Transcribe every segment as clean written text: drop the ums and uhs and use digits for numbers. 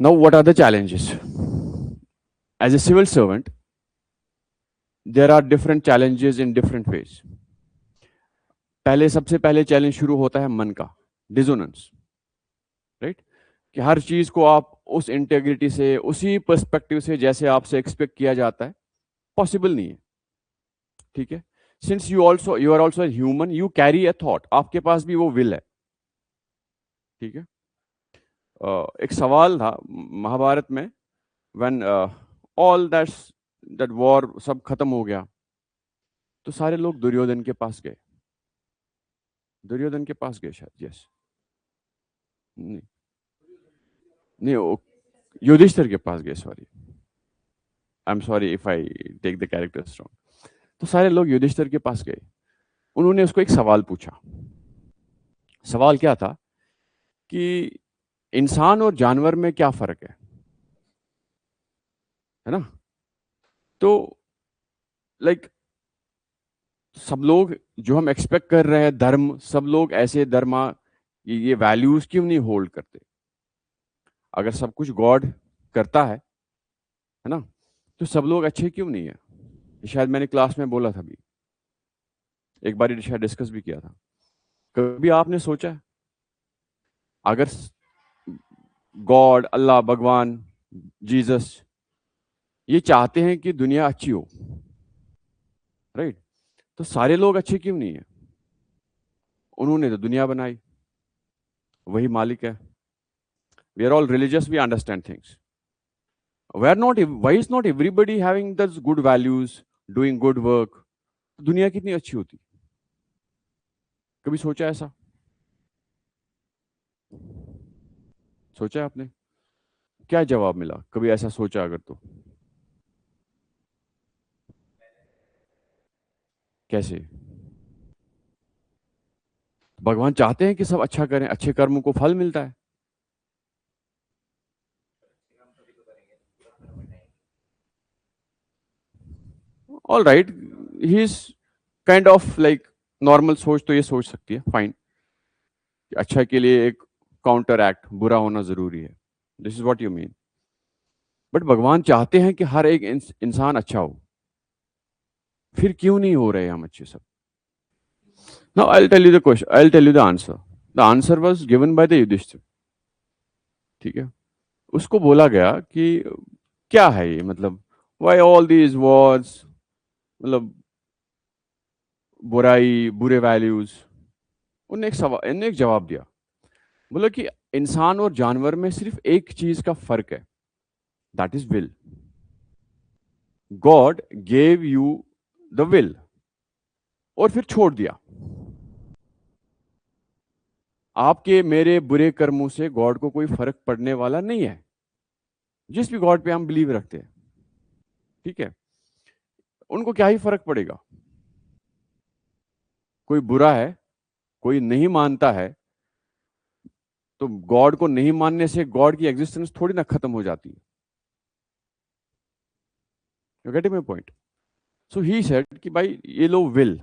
Now, what are the challenges? As a civil servant, there are different challenges in different ways. पहले सबसे पहले challenge शुरू होता है मन का, डिसोनेंस, राइट? कि हर चीज को आप उस इंटेग्रिटी से, उसी पर्सपेक्टिव से जैसे आपसे एक्सपेक्ट किया जाता है, पॉसिबल नहीं है, ठीक है? Since you are also human, you carry a thought, आपके पास भी वो विल है, ठीक है? एक सवाल था महाभारत में, व्हेन ऑल दैट वॉर सब खत्म हो गया, तो सारे लोग दुर्योधन के पास गए, दुर्योधन के पास गए शायद, यस, नहीं, नहीं, युधिष्ठिर के पास गए, sorry, I am sorry if I take the characters wrong. तो सारे लोग युधिष्ठिर के पास गए, उन्होंने उसको एक सवाल पूछा। सवाल क्या था कि इंसान और जानवर में क्या फर्क है ना? तो लाइक सब लोग जो हम एक्सपेक्ट कर रहे हैं धर्म, सब लोग ऐसे धर्मा ये वैल्यूज क्यों नहीं होल्ड करते? अगर सब कुछ गॉड करता है ना, तो सब लोग अच्छे क्यों नहीं है? ये शायद मैंने क्लास में बोला था भी, एक बार शायद डिस्कस भी किया था। कभी आपने सोचा है अगर गॉड, अल्लाह, भगवान, जीसस ये चाहते हैं कि दुनिया अच्छी हो, राइट? तो सारे लोग अच्छे क्यों नहीं है? उन्होंने तो दुनिया बनाई, वही मालिक है। We are all religious, we understand things. Why is not everybody having those good values, doing good work? दुनिया कितनी अच्छी होती? कभी सोचा ऐसा? सोचा है आपने? क्या जवाब मिला कभी ऐसा सोचा अगर तो? कैसे? भगवान चाहते हैं कि सब अच्छा करें, अच्छे कर्मों को फल मिलता है। All right, he is kind of like normal सोच तो ये सोच सकती है, फाइन, अच्छा के लिए एक काउंटर एक्ट, बुरा होना जरूरी है, this is what you mean. But भगवान चाहते हैं कि हर एक इंसान अच्छा हो, फिर क्यों नहीं हो रहे हम अच्छे सब? Now I will tell you the question, I will tell you the answer. The answer was given by the Yudhishthir, ठीक है? उसको बोला गया कि क्या है ये, मतलब व्हाई ऑल दीज वॉर्स, मतलब बुराई, बुरे वैल्यूज। उन्होंने एक जवाब दिया, बोला कि इंसान और जानवर में सिर्फ एक चीज का फर्क है, that is will. God gave you the will और फिर छोड़ दिया। आपके मेरे बुरे कर्मों से गॉड को कोई फर्क पड़ने वाला नहीं है, जिस भी गॉड पे हम बिलीव रखते हैं, ठीक है? उनको क्या ही फर्क पड़ेगा? कोई बुरा है, कोई नहीं मानता है, तो गॉड को नहीं मानने से गॉड की एग्जिस्टेंस थोड़ी ना खत्म हो जाती है। You getting my point? So he said कि भाई ये लो will,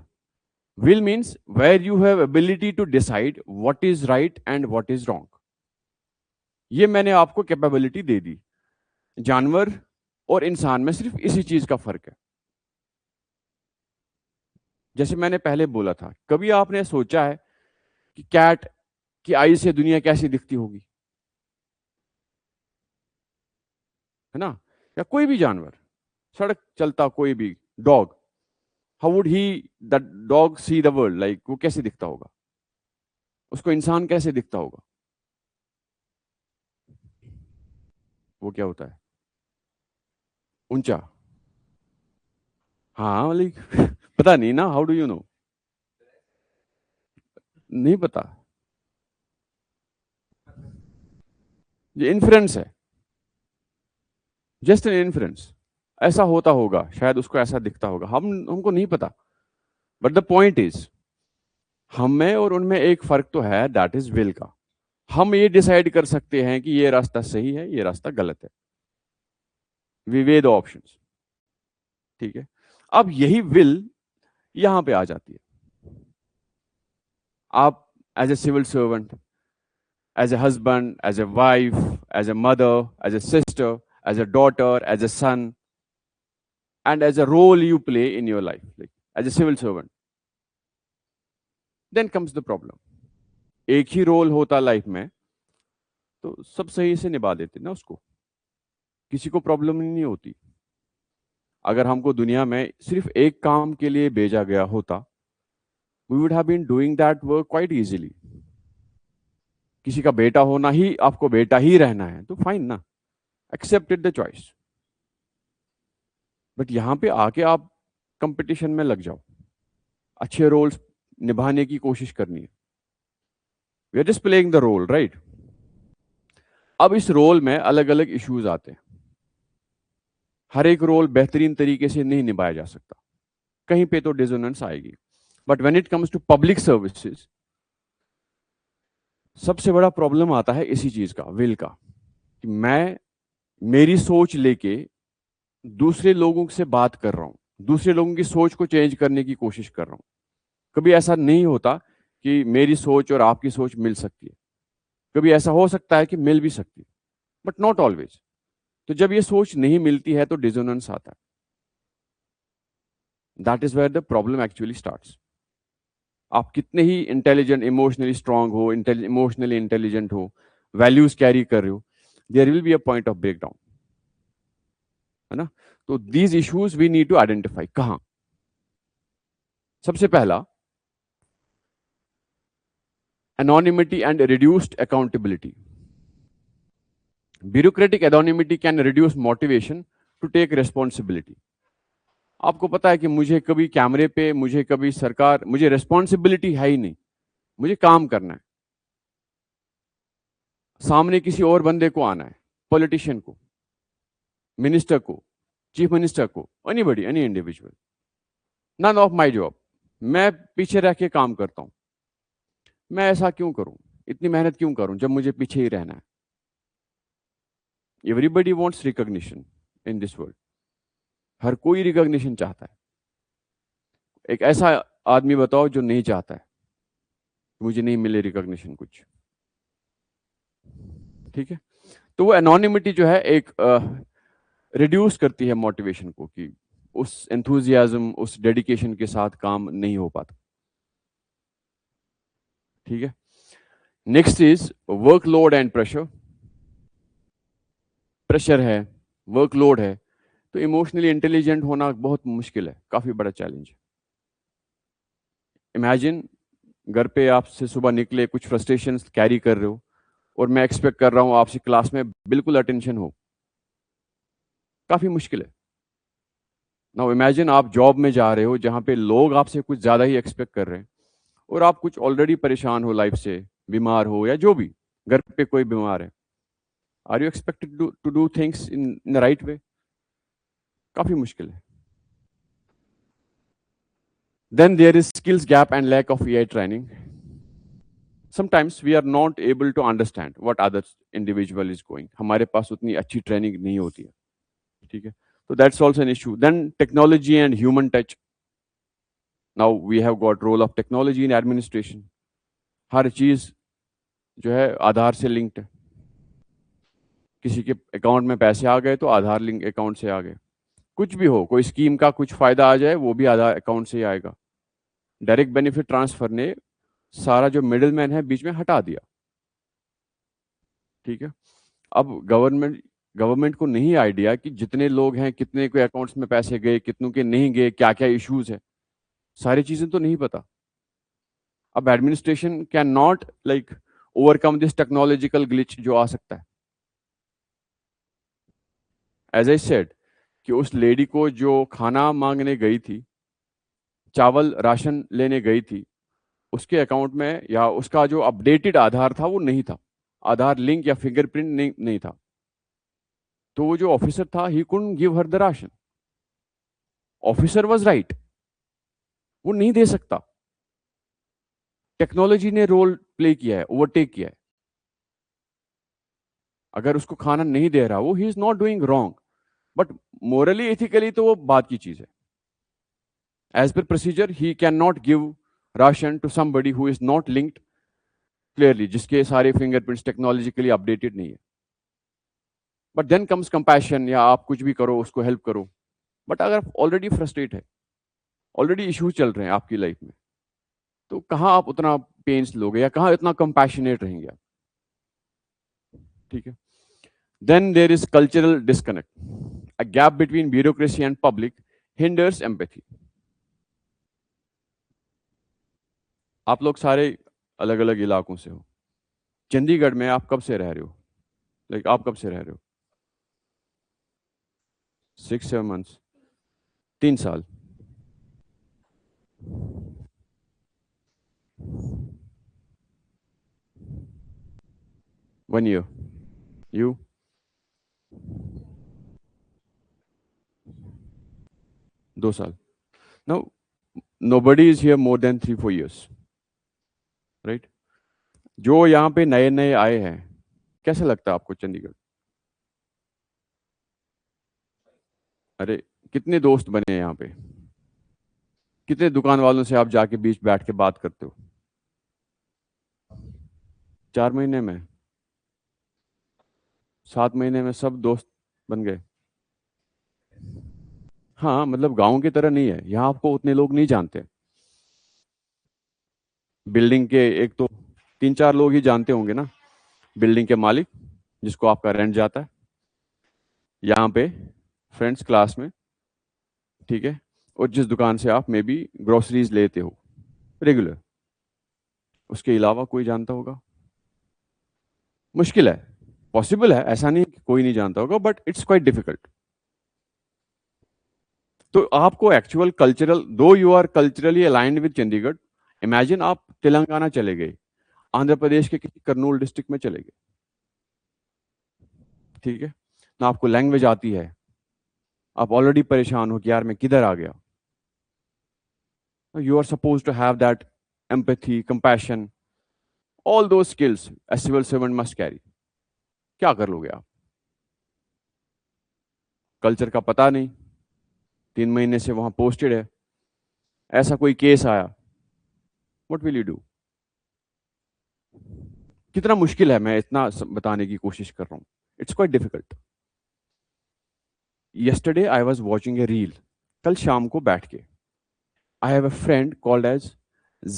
will means where you have ability to decide what is right and what is wrong. ये मैंने आपको कैपेबिलिटी दे दी। जानवर और इंसान में सिर्फ इसी चीज का फर्क है। जैसे मैंने पहले बोला था, कभी आपने सोचा है कि कैट की आई से दुनिया कैसी दिखती होगी, है ना? या कोई भी जानवर, सड़क चलता कोई भी dog, how would he the dog see the world, like वो कैसे दिखता होगा? उसको इंसान कैसे दिखता होगा? वो क्या होता है? ऊंचा। हाँ, लाइक पता नहीं ना, हाउ डू यू नो? नहीं पता, ये इन्फ्रेंस है, जस्ट एन इन्फ्रेंस। ऐसा होता होगा शायद, उसको ऐसा दिखता होगा, हमको नहीं पता। बट द पॉइंट इज, हम में और उनमें एक फर्क तो है, दैट इज विल का। हम ये डिसाइड कर सकते हैं कि ये रास्ता सही है, ये रास्ता गलत है। वी वे द ऑप्शंस, ठीक है? अब यही विल यहां पे आ जाती है। आप as a civil servant, as a husband, as a wife, as a mother, as a sister, as a daughter, as a son, and as a role you play in your life, like as a civil servant. Then comes the problem. एक ही role होता life में तो सब सही से निभा देते ना उसको, किसी को प्रॉब्लम ही नहीं होती। अगर हमको दुनिया में सिर्फ एक काम के लिए भेजा गया होता, we would have been doing that work quite easily. किसी का बेटा होना ही, आपको बेटा ही रहना है तो फाइन ना, एक्सेप्टेड द चॉइस। बट यहां पे आके आप कंपटीशन में लग जाओ, अच्छे रोल्स निभाने की कोशिश करनी है। We are just playing the role, right? अब इस रोल में अलग अलग इश्यूज आते हैं। हर एक रोल बेहतरीन तरीके से नहीं निभाया जा सकता, कहीं पे तो डिसोनेंस आएगी। But when it comes to public services, सबसे बड़ा प्रॉब्लम आता है इसी चीज का, विल का, कि मैं मेरी सोच लेके दूसरे लोगों से बात कर रहा हूं, दूसरे लोगों की सोच को चेंज करने की कोशिश कर रहा हूं। कभी ऐसा नहीं होता कि मेरी सोच और आपकी सोच मिल सकती है, कभी ऐसा हो सकता है कि मिल भी सकती है, बट नॉट ऑलवेज। तो जब ये सोच नहीं मिलती है तो डिसोनेंस आता है। That is where the problem actually starts. आप कितने ही इंटेलिजेंट, इमोशनली स्ट्रांग हो, इमोशनली इंटेलिजेंट हो, वैल्यूज कैरी कर रहे हो, there will be a point of breakdown, है ना? तो these issues we need to identify. कहां? सबसे पहला, anonymity and reduced accountability. Bureaucratic anonymity can reduce motivation to take responsibility. आपको पता है कि मुझे कभी कैमरे पे, मुझे कभी सरकार, मुझे रिस्पॉन्सिबिलिटी है ही नहीं, मुझे काम करना है, सामने किसी और बंदे को आना है, पॉलिटिशियन को, मिनिस्टर को, चीफ मिनिस्टर को, anybody, any individual, none of my job. मैं पीछे रह के काम करता हूं। मैं ऐसा क्यों करूं, इतनी मेहनत क्यों करूं जब मुझे पीछे ही रहना है? Everybody wants recognition in this world. हर कोई रिकॉग्निशन चाहता है। एक ऐसा आदमी बताओ जो नहीं चाहता है मुझे नहीं मिले रिकॉग्निशन कुछ, ठीक है? तो वो एनोनिमिटी जो है एक रिड्यूस करती है मोटिवेशन को, कि उस एंथुजियाज्म, उस डेडिकेशन के साथ काम नहीं हो पाता, ठीक है? Next is workload and pressure. Pressure है, वर्कलोड है, तो इमोशनली इंटेलिजेंट होना बहुत मुश्किल है, काफी बड़ा चैलेंज है। इमेजिन घर पे आपसे सुबह निकले, कुछ फ्रस्ट्रेशंस कैरी कर रहे हो, और मैं एक्सपेक्ट कर रहा हूं आपसे क्लास में बिल्कुल अटेंशन हो, काफी मुश्किल है। नाउ इमेजिन आप जॉब में जा रहे हो जहां पे लोग आपसे कुछ ज्यादा ही एक्सपेक्ट कर रहे हैं, और आप कुछ ऑलरेडी परेशान हो लाइफ से, बीमार हो या जो भी, घर पे कोई बीमार है। Are you expected to do things in the right way? काफी मुश्किल है। Then there is skills gap and lack of AI training. Sometimes we are not able to understand what other individual is going. हमारे पास उतनी अच्छी training नहीं होती है, ठीक है? So that's also an issue. Then technology and human touch. Now we have got role of technology in administration. हर चीज जो है आधार से लिंक्ड है। किसी के अकाउंट में पैसे आ गए तो आधार लिंक अकाउंट से आ गए। कुछ भी हो, कोई स्कीम का कुछ फायदा आ जाए वो भी आधार अकाउंट से ही आएगा। डायरेक्ट बेनिफिट ट्रांसफर ने सारा जो मिडिल मैन है बीच में हटा दिया, ठीक है? अब गवर्नमेंट को नहीं आइडिया कि जितने लोग हैं, कितने के अकाउंट्स में पैसे गए, कितनों के नहीं गए, क्या क्या इश्यूज है, सारी चीजें तो नहीं पता। अब administration can not like overcome this technological glitch जो आ सकता है। एज आई सेड कि उस लेडी को जो खाना मांगने गई थी, चावल राशन लेने गई थी, उसके अकाउंट में या उसका जो अपडेटेड आधार था वो नहीं था, आधार लिंक या फिंगरप्रिंट नहीं था। तो वो जो ऑफिसर था, he couldn't give her the ration. Officer was right, वो नहीं दे सकता। टेक्नोलॉजी ने रोल प्ले किया है, ओवरटेक किया है। अगर उसको खाना नहीं दे रहा वो, he is not doing wrong, but morally ethically तो वो बात की चीज है। As per procedure he can not give ration to somebody who is not linked clearly, जिसके सारे फिंगरप्रिंट्स टेक्नोलॉजिकली अपडेटेड नहीं है। बट देन कम्स कंपैशन, या आप कुछ भी करो उसको हेल्प करो। बट अगर आप ऑलरेडी फ्रस्ट्रेट है, ऑलरेडी इश्यूज चल रहे हैं आपकी लाइफ में, तो कहाँ आप उतना पेन्स लोगे या कहाँ इतना कंपैशनेट रहेंगे आप? ठीक है। Then there is cultural disconnect, a gap between bureaucracy and public hinders empathy. आप लोग सारे अलग अलग इलाकों से हो। चंडीगढ़ में आप कब से रह रहे हो? लाइक आप कब से रह रहे हो? 6-7 months, 3 साल। 1 year। You? दो साल। Now, nobody is here more than 3-4 years, right? जो यहाँ पे नए नए आए हैं, कैसा लगता है आपको चंडीगढ़? अरे, कितने दोस्त बने हैं यहाँ पे? कितने दुकान वालों से आप जाके बीच बैठ के बात करते हो? 4 महीने में, 7 महीने में सब दोस्त बन गए? हाँ, मतलब गांव की तरह नहीं है यहाँ, आपको उतने लोग नहीं जानते। बिल्डिंग के एक तो 3-4 लोग ही जानते होंगे ना, बिल्डिंग के मालिक जिसको आपका रेंट जाता है, यहाँ पे फ्रेंड्स क्लास में, ठीक है, और जिस दुकान से आप मे बी ग्रोसरीज लेते हो रेगुलर, उसके अलावा कोई जानता होगा? मुश्किल है। पॉसिबल है, ऐसा नहीं कि कोई नहीं जानता होगा, बट इट्स क्वाइट डिफिकल्ट। तो आपको actual cultural, though you are culturally aligned with Chandigarh, imagine आप तेलंगाना चले गए, आंध्र प्रदेश के किसी कर्नूल डिस्ट्रिक्ट में चले गए, ठीक है ना, आपको लैंग्वेज आती है, आप ऑलरेडी परेशान हो कि यार मैं किधर आ गया। You are suppose to have that empathy, compassion, all those skills a civil servant must carry. क्या कर लोगे आप? कल्चर का पता नहीं, 3 महीने से वहां पोस्टेड है, ऐसा कोई केस आया, व्हाट विल यू डू? कितना मुश्किल है, मैं इतना बताने की कोशिश कर रहा हूं। It's quite difficult. yesterday I was watching a reel, कल शाम को बैठ के, I have a friend called as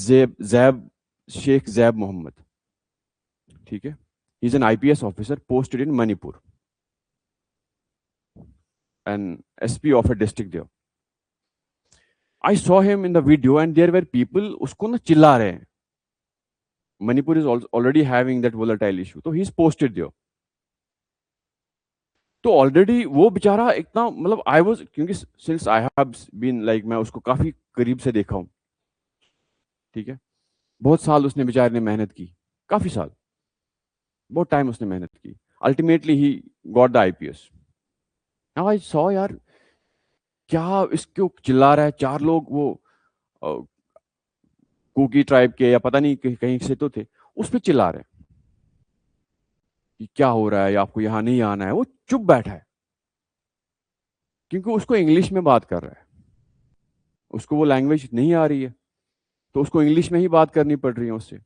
Zeb Sheikh Zeb Mohammed, ठीक है, he is an IPS officer posted in Manipur, an SP of a district there. I saw him in the video and there were people उसको ना चिल्ला रहे हैं। Manipur is already having that volatile issue, तो he is posted there। तो already वो बेचारा इतना, मतलब आई वाज, क्योंकि since I have been like, मैं उसको काफी करीब से देखा हूं, ठीक है, बहुत साल उसने बेचारे ने मेहनत की, काफी साल, बहुत टाइम उसने मेहनत की, ultimately he got the IPS। Now I saw यार, क्या इसको चिल्ला रहा है, 4 लोग वो कुकी ट्राइब के या पता नहीं कहीं से तो थे, उस पर चिल्ला रहे हैं कि क्या हो रहा है या आपको यहाँ नहीं आना है। वो चुप बैठा है क्योंकि उसको इंग्लिश में बात कर रहा है, उसको वो लैंग्वेज नहीं आ रही है, तो उसको इंग्लिश में ही बात करनी पड़ रही है उससे।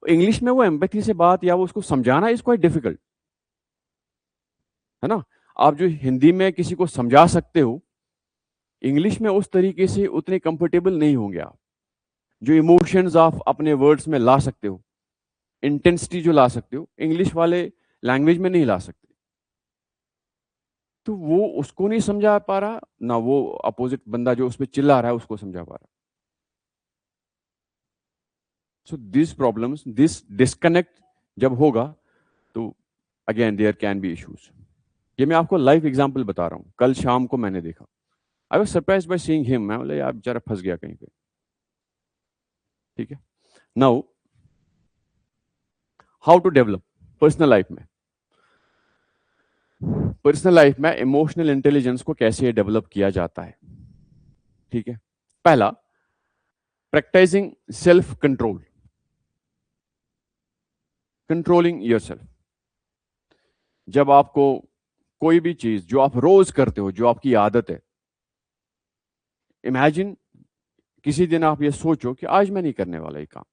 इंग्लिश में वो एम्पैथी से बात या वो उसको समझाना इज क्वाइट डिफिकल्ट, है ना। आप जो हिंदी में किसी को समझा सकते हो, इंग्लिश में उस तरीके से उतने कंफर्टेबल नहीं होंगे आप। जो इमोशंस आप अपने वर्ड्स में ला सकते हो, इंटेंसिटी जो ला सकते हो, इंग्लिश वाले लैंग्वेज में नहीं ला सकते। तो वो उसको नहीं समझा पा रहा ना, वो अपोजिट बंदा जो उस पर चिल्ला रहा है उसको समझा पा रहा। So this problems, this disconnect जब होगा तो again there can be issues. ये मैं आपको लाइव एग्जांपल बता रहा हूँ, कल शाम को मैंने देखा। I was surprised by seeing him. मैं बोला यार बेचारा फंस गया कहीं पे, ठीक है। Now how to develop personal life में, पर्सनल लाइफ में इमोशनल इंटेलिजेंस को कैसे डेवलप किया जाता है, ठीक है। पहला, practicing self control, controlling yourself. जब आपको कोई भी चीज जो आप रोज करते हो, जो आपकी आदत है, इमेजिन किसी दिन आप ये सोचो कि आज मैं नहीं करने वाला ये काम।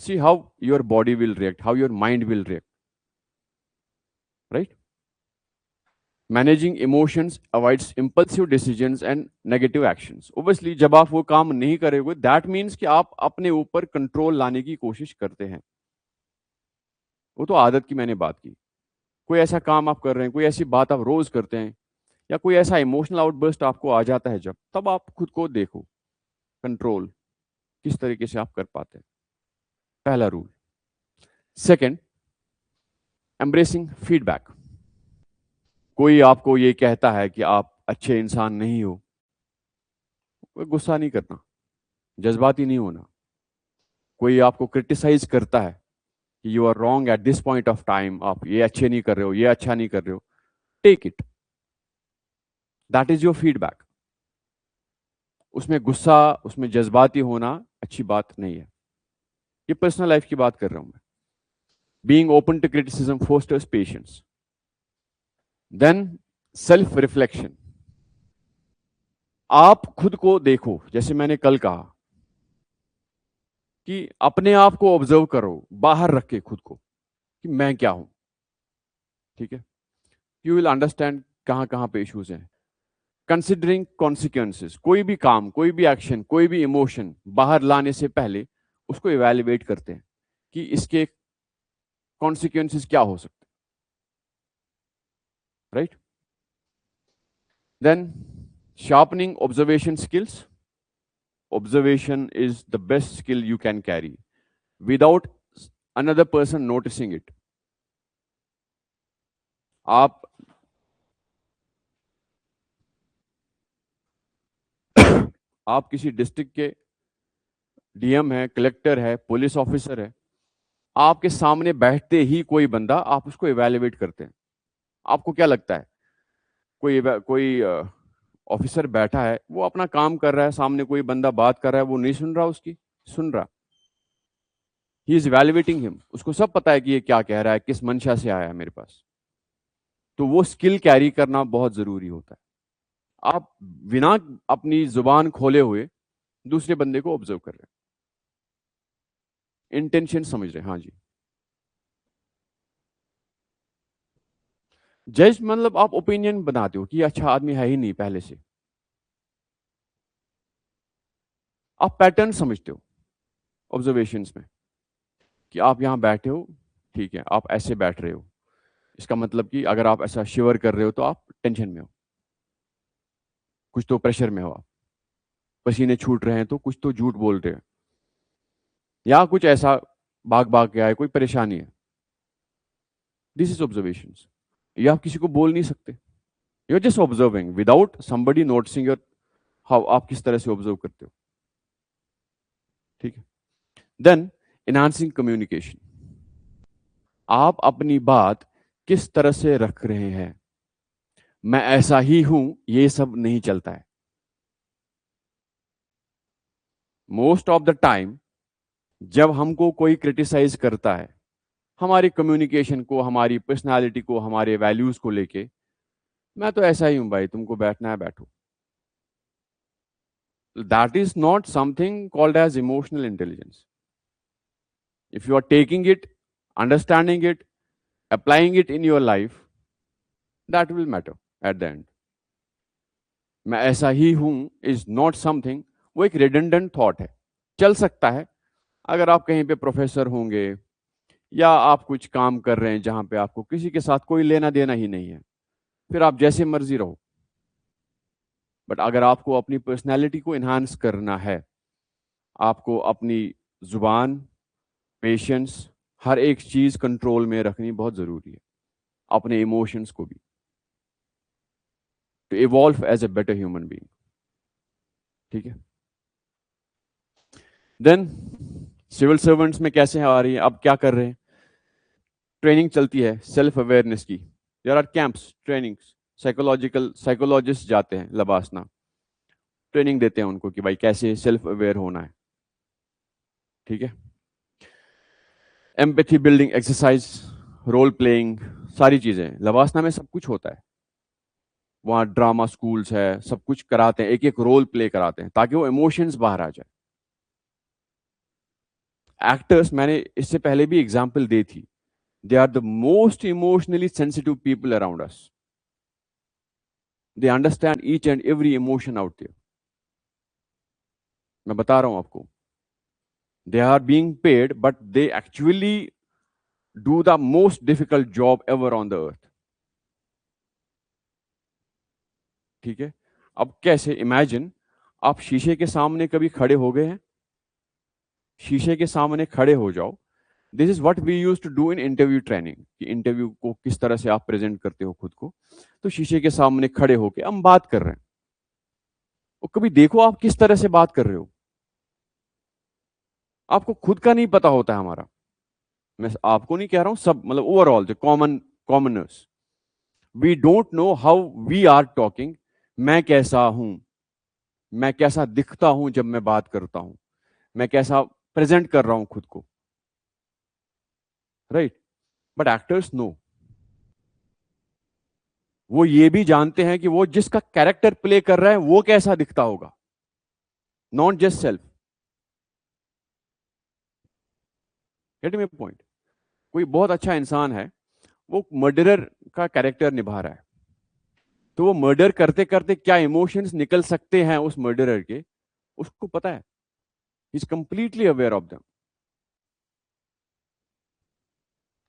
See how your body will react, how your mind will react. Right? Managing emotions avoids impulsive decisions and negative actions. Obviously जब आप वो काम नहीं करोगे, दैट मीन्स कि आप अपने ऊपर कंट्रोल लाने की कोशिश करते हैं। वो तो आदत की मैंने बात की। कोई ऐसा काम आप कर रहे हैं, कोई ऐसी बात आप रोज करते हैं, या कोई ऐसा इमोशनल आउटबर्स्ट आपको आ जाता है, जब तब आप खुद को देखो, कंट्रोल किस तरीके से आप कर पाते हैं। पहला रूल। Second, embracing feedback. कोई आपको ये कहता है कि आप अच्छे इंसान नहीं हो, कोई गुस्सा नहीं करना, जज्बाती नहीं होना। कोई आपको क्रिटिसाइज करता है कि you are wrong at this point of time, आप ये अच्छे नहीं कर रहे हो, ये अच्छा नहीं कर रहे हो, take it, that is your feedback. उसमें गुस्सा, उसमें जज्बाती होना अच्छी बात नहीं है। ये पर्सनल लाइफ की बात कर रहा हूं मैं। Being open to criticism fosters patience. Then self reflection. आप खुद को देखो, जैसे मैंने कल कहा कि अपने आप को ऑब्जर्व करो, बाहर रख के खुद को कि मैं क्या हूं। ठीक है? यू विल अंडरस्टैंड कहां कहां पे इश्यूज हैं। Considering consequences. कोई भी काम, कोई भी एक्शन, कोई भी इमोशन बाहर लाने से पहले उसको इवेल्युएट करते हैं कि इसके कॉन्सिक्वेंसेस क्या हो सकते हैं। Right? Then sharpening observation skills. Observation is the best skill you can carry without another person noticing it. आप आप किसी डिस्ट्रिक्ट के डीएम है, कलेक्टर है, पुलिस ऑफिसर है, आपके सामने बैठते ही कोई बंदा, आप उसको इवेल्युएट करते हैं। आपको क्या लगता है, कोई ऑफिसर बैठा है, वो अपना काम कर रहा है, सामने कोई बंदा बात कर रहा है, वो नहीं सुन रहा, उसकी सुन रहा। He is evaluating him. उसको सब पता है कि ये क्या कह रहा है, किस मंशा से आया है मेरे पास। तो वो स्किल कैरी करना बहुत जरूरी होता है। आप बिना अपनी जुबान खोले हुए दूसरे बंदे को ऑब्जर्व कर रहे हैं, इंटेंशन समझ रहे हैं। हाँ जी। जज मतलब आप ओपिनियन बनाते हो कि अच्छा आदमी है ही नहीं पहले से। आप पैटर्न समझते हो ऑब्जर्वेशंस में कि आप यहां बैठे हो, ठीक है, आप ऐसे बैठ रहे हो, इसका मतलब कि अगर आप ऐसा शिवर कर रहे हो तो आप टेंशन में हो, कुछ तो प्रेशर में हो, आप पसीने छूट रहे हैं तो कुछ तो झूठ बोल रहे हैं, या कुछ ऐसा भाग भाग के आए, कोई परेशानी है। This is observation. ये आप किसी को बोल नहीं सकते। You are just observing without somebody noticing your how, आप किस तरह से ऑब्जर्व करते हो। ठीक है? Then enhancing communication. आप अपनी बात किस तरह से रख रहे हैं। मैं ऐसा ही हूं, ये सब नहीं चलता है। मोस्ट ऑफ द टाइम जब हमको कोई क्रिटिसाइज करता है हमारी कम्युनिकेशन को, हमारी पर्सनालिटी को, हमारे वैल्यूज को लेके, मैं तो ऐसा ही हूं भाई, तुमको बैठना है बैठो। That is not something called as emotional intelligence. If you are taking it, understanding it, applying it in your life, that will matter at the end. मैं ऐसा ही हूं इज नॉट समथिंग, वो एक रिडंडेंट थॉट है। चल सकता है अगर आप कहीं पे प्रोफेसर होंगे या आप कुछ काम कर रहे हैं जहां पे आपको किसी के साथ कोई लेना देना ही नहीं है, फिर आप जैसे मर्जी रहो। बट अगर आपको अपनी पर्सनैलिटी को इन्हांस करना है, आपको अपनी जुबान, पेशेंस, हर एक चीज कंट्रोल में रखनी बहुत जरूरी है, अपने इमोशंस को भी, to evolve as a better human being. ठीक है? देन सिविल सर्वेंट्स में कैसे आ रही है, अब क्या कर रहे हैं? ट्रेनिंग चलती है सेल्फ अवेयरनेस की। There are camps, trainings, psychologist जाते हैं लबासना, ट्रेनिंग देते हैं उनको कि भाई कैसे सेल्फ अवेयर होना है। ठीक है? Empathy building exercise, role playing, सारी चीजें लबासना में सब कुछ होता है। वहां ड्रामा स्कूल्स है, सब कुछ कराते हैं, एक एक रोल प्ले कराते हैं ताकि वो इमोशंस बाहर आ जाए। एक्टर्स, मैंने इससे पहले भी एग्जाम्पल दी थी They are the most emotionally sensitive people around us. They understand each and every emotion out there. मैं बता रहा हूं आपको. They are being paid, but they actually do the most difficult job ever on the earth. ठीक है. अब कैसे, imagine आप शीशे के सामने कभी खड़े हो गए हैं. शीशे के सामने खड़े हो जाओ. This is what we use to do in interview training, कि इंटरव्यू को किस तरह से आप प्रेजेंट करते हो खुद को. तो शीशे के सामने खड़े होके हम बात कर रहे हैं, और कभी देखो आप किस तरह से बात कर रहे हो. आपको खुद का नहीं पता होता है हमारा. मैं आपको नहीं कह रहा हूं, सब मतलब ओवरऑल जो commoners, we don't know how we are talking. मैं कैसा हूं, मैं कैसा दिखता हूं जब मैं बात करता हूं, मैं कैसा प्रेजेंट कर रहा हूं खुद को. राइट. But actors no. वो ये भी जानते हैं कि वो जिसका कैरेक्टर प्ले कर रहा है वो कैसा दिखता होगा, not just self. Get me point. कोई बहुत अच्छा इंसान है, वो मर्डरर का कैरेक्टर निभा रहा है, तो वो मर्डर करते करते क्या इमोशंस निकल सकते हैं उस मर्डरर के, उसको पता है. He is completely aware of them.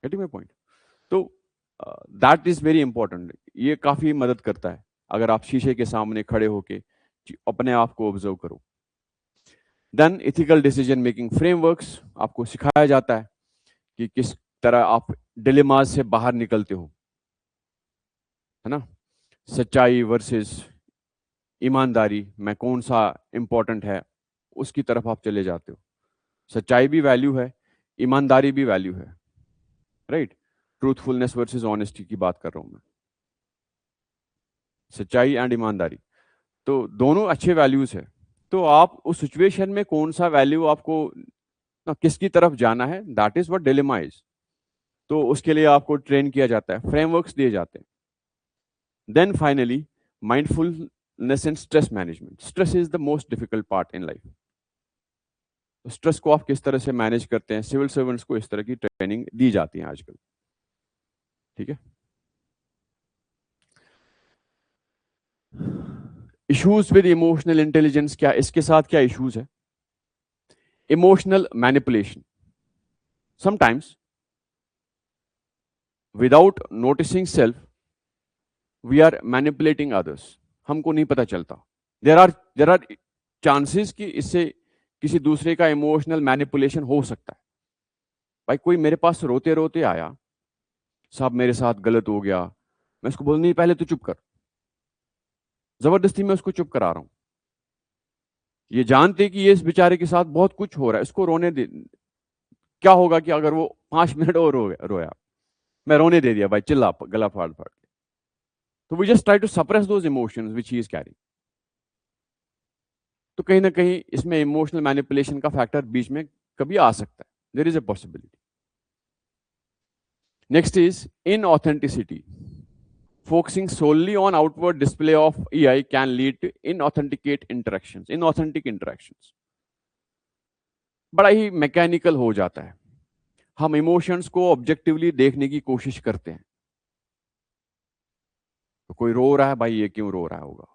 Getting my point. तो दैट इज वेरी इंपॉर्टेंट. ये काफी मदद करता है अगर आप शीशे के सामने खड़े होके अपने आप को ऑब्जर्व करो. Then ethical decision making frameworks आपको सिखाया जाता है कि किस तरह आप डिलेमास से बाहर निकलते हो, है ना. सच्चाई वर्सेस ईमानदारी में कौन सा इंपॉर्टेंट है, उसकी तरफ आप चले जाते हो. सच्चाई भी वैल्यू है, ईमानदारी भी वैल्यू है. राइट. ट्रूथफुलनेस वर्सेस ऑनेस्टी की बात कर रहा हूं मैं. सच्चाई एंड ईमानदारी, तो दोनों अच्छे वैल्यूज है. तो आप उस सिचुएशन में कौन सा वैल्यू आपको किसकी तरफ जाना है, that is what dilemma is. तो उसके लिए आपको ट्रेन किया जाता है, फ्रेमवर्क्स दिए जाते हैं. Then finally mindfulness and stress management. Stress is the most difficult part in life. Stress को आप किस तरह से मैनेज करते हैं, सिविल सर्वेंट्स को इस तरह की ट्रेनिंग दी जाती है आजकल. ठीक है. इश्यूज विद इमोशनल इंटेलिजेंस, क्या इसके साथ क्या इश्यूज है. Emotional manipulation. Sometimes without noticing self we are manipulating others. हमको नहीं पता चलता. देर आर चांसेस कि इससे किसी दूसरे का इमोशनल मैनिपुलेशन हो सकता है. भाई कोई मेरे पास रोते रोते आया, साहब मेरे साथ गलत हो गया, मैं उसको बोल नहीं पहले तो चुप कर. जबरदस्ती में उसको चुप करा रहा हूं, ये जानते कि ये इस बेचारे के साथ बहुत कुछ हो रहा है, इसको रोने दे. क्या होगा कि अगर वो 5 मिनट और रोया, मैं रोने दे दिया भाई, चिल्ला गला फाड़ फाड़ के. तो we just try to suppress those emotions which he is carrying. तो कहीं ना कहीं इसमें इमोशनल मैनिपुलेशन का फैक्टर बीच में कभी आ सकता है. There is a possibility. Next is inauthenticity. Focusing solely on outward display of EI can lead to inauthentic interactions. बड़ा ही मैकेनिकल हो जाता है. हम इमोशंस को ऑब्जेक्टिवली देखने की कोशिश करते हैं. तो कोई रो रहा है, भाई ये क्यों रो रहा होगा.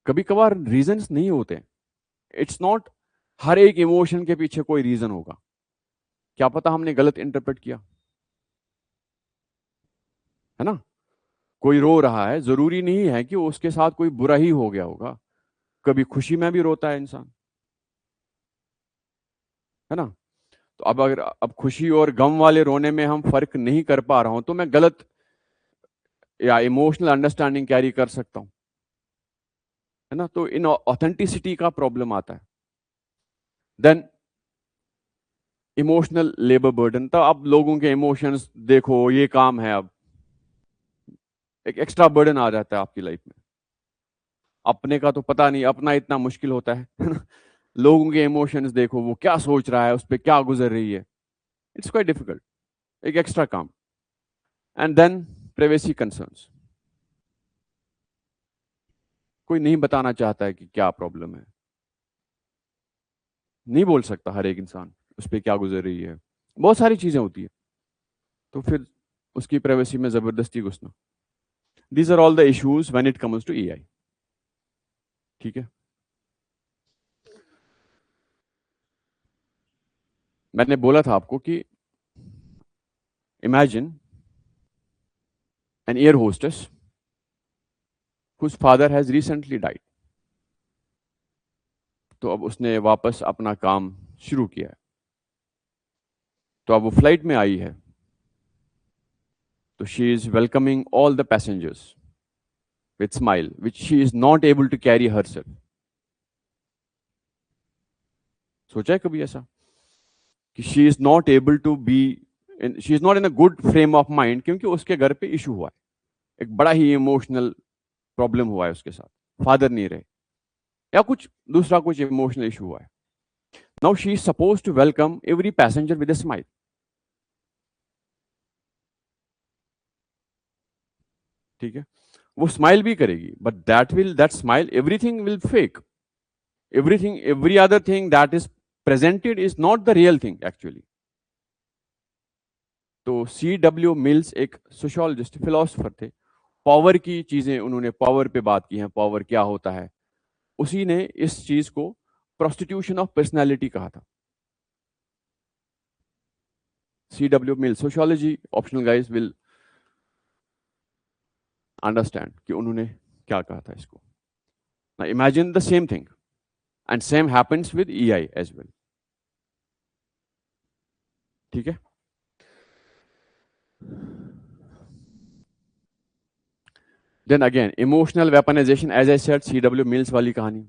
कभी कभार रीजंस नहीं होते. इट्स नॉट हर एक इमोशन के पीछे कोई रीजन होगा. क्या पता हमने गलत इंटरप्रेट किया, है ना. कोई रो रहा है, जरूरी नहीं है कि उसके साथ कोई बुरा ही हो गया होगा. कभी खुशी में भी रोता है इंसान, है ना. तो अब खुशी और गम वाले रोने में हम फर्क नहीं कर पा रहा हूं, तो मैं गलत या इमोशनल अंडरस्टैंडिंग कैरी कर सकता हूं, है ना. तो इन ऑथेंटिसिटी का प्रॉब्लम आता है. Then emotional labour burden. तो अब लोगों के इमोशंस देखो, ये काम है, अब एक एक्स्ट्रा बर्डन आ जाता है आपकी लाइफ में. अपने का तो पता नहीं, अपना इतना मुश्किल होता है लोगों के इमोशंस देखो, वो क्या सोच रहा है, उस पर क्या गुजर रही है. इट्स क्वाइट डिफिकल्ट, एक एक्स्ट्रा काम. And then privacy concerns. कोई नहीं बताना चाहता है कि क्या प्रॉब्लम है. नहीं बोल सकता हर एक इंसान उस पर क्या गुजर रही है. बहुत सारी चीजें होती है. तो फिर उसकी प्राइवेसी में जबरदस्ती घुसना। These are all the issues when it comes to AI. ठीक है, मैंने बोला था आपको कि imagine an air hostess whose father has recently died। तो अब उसने वापस अपना काम शुरू किया है, तो अब वो फ्लाइट में आई है, तो she is welcoming all the passengers with smile which she is not able to carry herself. सोचा है कभी ऐसा कि she is not able to be she is not in a good frame of mind, क्योंकि उसके घर पे issue हुआ है, एक बड़ा ही इमोशनल प्रॉब्लम हुआ है उसके साथ, फादर नहीं रहे या कुछ दूसरा कुछ इमोशनल इशू हुआ है। Now she is suppose to welcome every passenger with a smile. ठीक है, वो स्माइल भी करेगी, but that smile everything will fake, everything every other thing that is presented is not the real thing actually. तो C.W. Mills एक sociologist philosopher थे, power की चीजें उन्होंने पावर पे बात की है, पावर क्या होता है, उसी ने इस चीज को प्रोस्टिट्यूशन ऑफ पर्सनैलिटी कहा था। C.W. Mills, sociology optional guys will understand कि उन्होंने क्या कहा था इसको। Now imagine the same thing and same happens with EI as well। ठीक है, then again emotional weaponization, as I said, C.W. Mills वाली कहानी।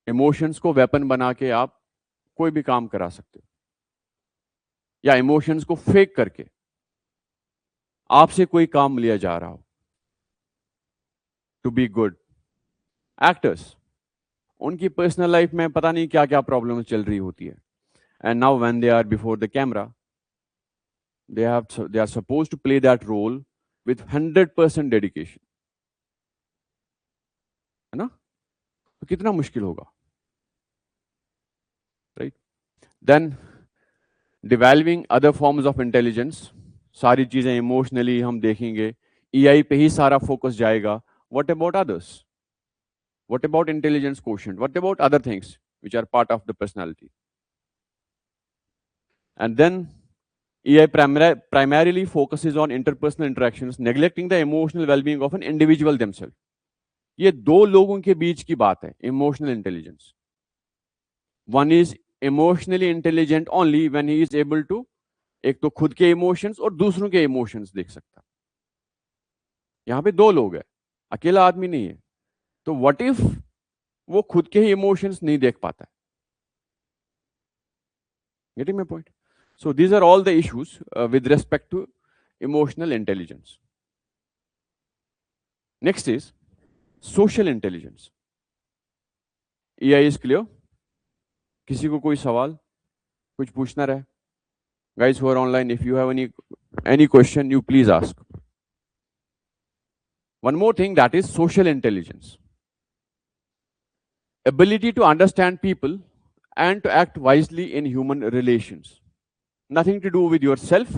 इमोशंस को वेपन बना के आप कोई भी काम करा सकते हो, या इमोशंस को फेक करके आपसे कोई काम लिया जा रहा हो टू बी गुड। एक्टर्स, उनकी पर्सनल लाइफ में पता नहीं क्या क्या प्रॉब्लम चल रही होती है, and now when they are before the camera they are supposed to play that role with 100% dedication, है ना? तो कितना मुश्किल होगा, right? Then developing other forms of intelligence, सारी चीजें इमोशनली हम देखेंगे, EI पे ही सारा फोकस जाएगा। What about others, what about intelligence quotient, what about other things which are part of the personality? And then EI primarily focuses on interpersonal interactions, neglecting the emotional well-being of an individual themselves। ये दो लोगों के बीच की बात है, emotional intelligence. One is emotionally intelligent only when he is able to, एक तो खुद के इमोशंस और दूसरों के इमोशंस देख सकता। यहां पे दो लोग हैं, अकेला आदमी नहीं है। तो व्हाट इफ वो खुद के ही इमोशंस नहीं देख पाता है? Getting my point? So these are all the issues with respect to emotional intelligence. Next is social intelligence। EI is clear? किसी को कोई सवाल कुछ पूछना रहे? Guys who are online, if you have any question, you please ask। One more thing, that is social intelligence, ability to understand people and to act wisely in human relations। Nothing to do with yourself,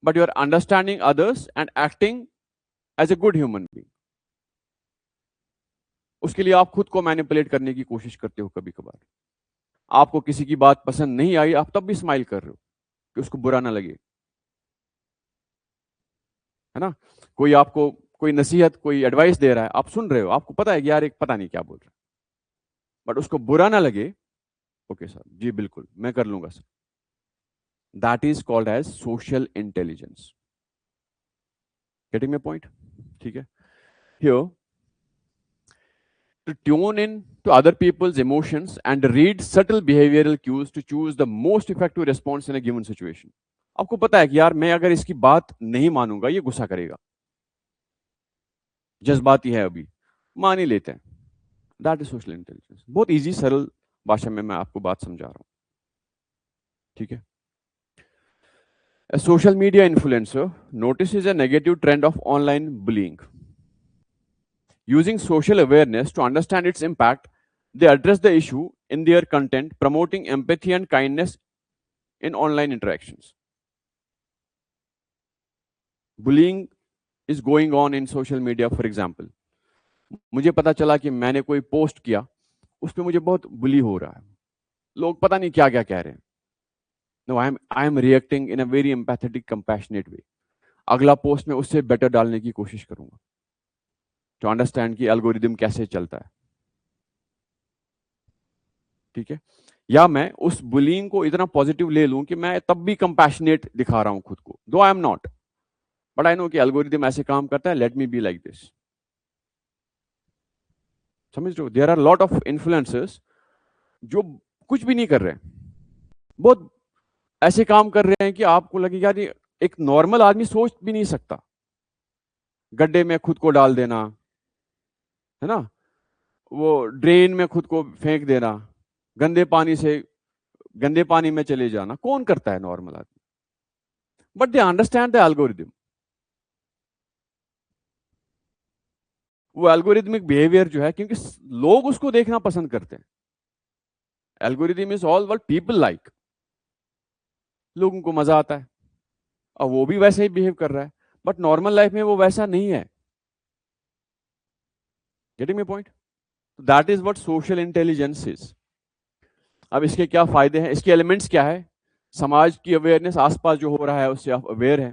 but you are understanding others and acting as a good human being। उसके लिए आप खुद को manipulate करने की कोशिश करते हो कभी कभार। आपको किसी की बात पसंद नहीं आई, आप तब भी स्माइल कर रहे हो कि उसको बुरा ना लगे, है ना? कोई आपको कोई नसीहत, कोई एडवाइस दे रहा है, आप सुन रहे हो, आपको पता है कि यार एक पता नहीं क्या बोल रहा है, बट उसको बुरा ना लगे, ओके सर, जी बिल्कुल मैं कर लूंगा sir. That is called as social intelligence। Getting my point? ठीक है? Here, to tune in to other people's emotions and read subtle behavioral cues to choose the most effective response in a given situation। आपको पता है कि यार मैं अगर इसकी बात नहीं मानूंगा ये गुस्सा करेगा, जज्बाती है, अभी मान ही लेते हैं। That is social intelligence। बहुत इजी सरल भाषा में मैं आपको बात समझा रहा हूं। ठीक है? A social media influencer notices a negative trend of online bullying। Using social awareness to understand its impact, they address the issue in their content promoting empathy and kindness in online interactions. Bullying is going on in social media, for example. मुझे पता चला कि मैंने कोई post किया, उस पे मुझे बहुत बुली हो रहा है, लोग पता नहीं क्या क्या कह रहे हैं. No, I am reacting in a very empathetic compassionate way. अगला पोस्ट में उससे बेटर डालने की कोशिश करूंगा टू अंडरस्टैंड कि एल्गोरिदम कैसे चलता है. ठीक है, या मैं उस बुलिंग को इतना पॉजिटिव ले लूं कि मैं तब भी कंपैशनेट दिखा रहा हूं खुद को, though I am not, but I know कि एल्गोरिदम ऐसे काम करता है, let me be like this. समझ रहे हो? There are lot of influencers जो कुछ भी नहीं कर रहे हैं, बहुत ऐसे काम कर रहे हैं कि आपको लगेगा यार एक नॉर्मल आदमी सोच भी नहीं सकता. गड्ढे में खुद को डाल देना, है ना, वो ड्रेन में खुद को फेंक देना, गंदे पानी से गंदे पानी में चले जाना, कौन करता है नॉर्मल आदमी? But they understand the algorithm. वो एल्गोरिदमिक बिहेवियर जो है, क्योंकि लोग उसको देखना पसंद करते हैं. Algorithm is all what people like. लोगों को मजा आता है और वो भी वैसे ही बिहेव कर रहा है, बट नॉर्मल लाइफ में वो वैसा नहीं है. Getting my point? That is what social intelligence is. अब इसके क्या फायदे हैं, इसके एलिमेंट्स क्या है? समाज की अवेयरनेस, आसपास जो हो रहा है उससे आप अवेयर है.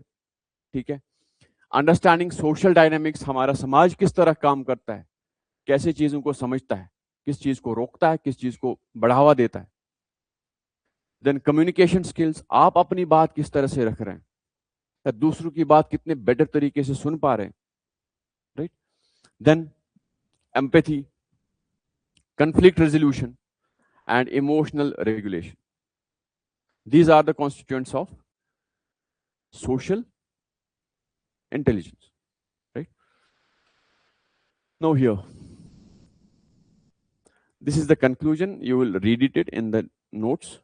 ठीक है. अंडरस्टैंडिंग सोशल डायनामिक्स, हमारा समाज किस तरह काम करता है, कैसे चीजों को समझता है, किस चीज को रोकता है, किस चीज को बढ़ावा देता है. देन कम्युनिकेशन स्किल्स, आप अपनी बात किस तरह से रख रहे हैं, या दूसरों की बात कितने बेटर तरीके से सुन पा रहे हैं. Right. Then empathy, conflict resolution, and emotional regulation. These are the constituents of social intelligence. Right. Now here, this is the conclusion. You will read it in the notes.